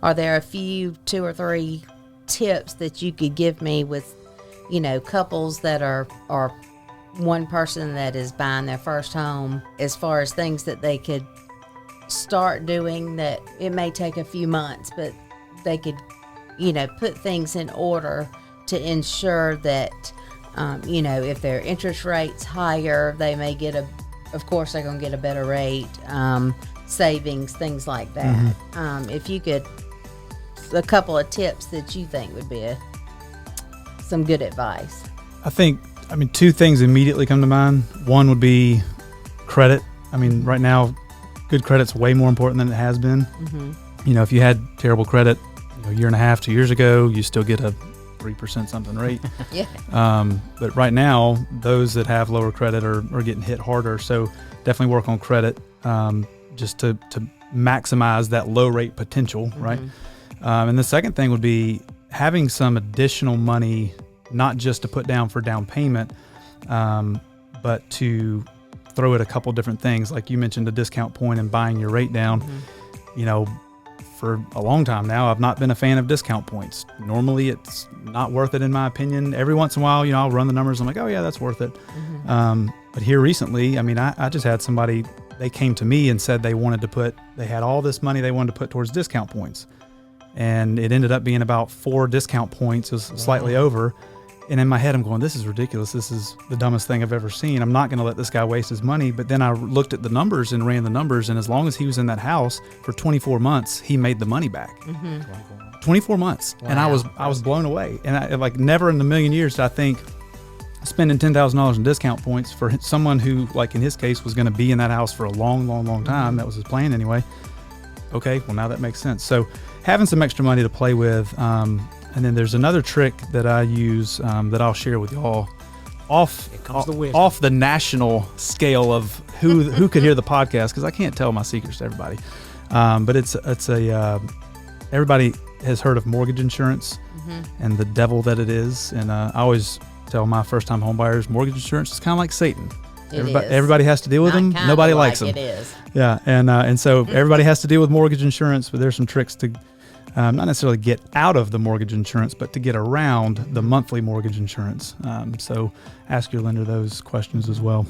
are there a few 2 or 3 tips that you could give me with, couples that are one person that is buying their first home, as far as things that they could start doing that it may take a few months, but they could, put things in order to ensure that, if their interest rate's higher, they may get of course they're going to get a better rate, savings, things like that. Mm-hmm. If you could, a couple of tips that you think would be some good advice. I think, 2 things immediately come to mind. One would be credit. Right now, good credit's way more important than it has been. Mm-hmm. If you had terrible credit a year and a half, 2 years ago, you still get a 3% something rate. Yeah. But right now, those that have lower credit are getting hit harder. So definitely work on credit, just to maximize that low rate potential, mm-hmm. right? And the second thing would be having some additional money, not just to put down for down payment, but to throw at a couple different things. Like you mentioned, a discount point and buying your rate down. Mm-hmm. For a long time now, I've not been a fan of discount points. Normally, it's not worth it in my opinion. Every once in a while, I'll run the numbers. I'm like, oh yeah, that's worth it. Mm-hmm. But here recently, I just had somebody, they came to me and said they had all this money they wanted to put towards discount points. And it ended up being about 4 discount points. It was slightly over. And in my head, I'm going, this is ridiculous. This is the dumbest thing I've ever seen. I'm not going to let this guy waste his money. But then I looked at the numbers and ran the numbers. And as long as he was in that house for 24 months, he made the money back. Mm-hmm. 24 months. Wow. And I was blown away. And I never in a million years did I think spending $10,000 in discount points for someone who, like in his case, was going to be in that house for a long, long, long time. Mm-hmm. That was his plan anyway. Okay, well, now that makes sense. So having some extra money to play with, and then there's another trick that I use that I'll share with y'all off the national scale of who could hear the podcast, because I can't tell my secrets to everybody. But it's everybody has heard of mortgage insurance, mm-hmm. and the devil that it is. And I always tell my first-time home buyers, mortgage insurance is kind of like Satan. Everybody has to deal with them. Nobody likes them. It is. Yeah, and so everybody has to deal with mortgage insurance, but there's some tricks to not necessarily get out of the mortgage insurance, but to get around the monthly mortgage insurance. So ask your lender those questions as well.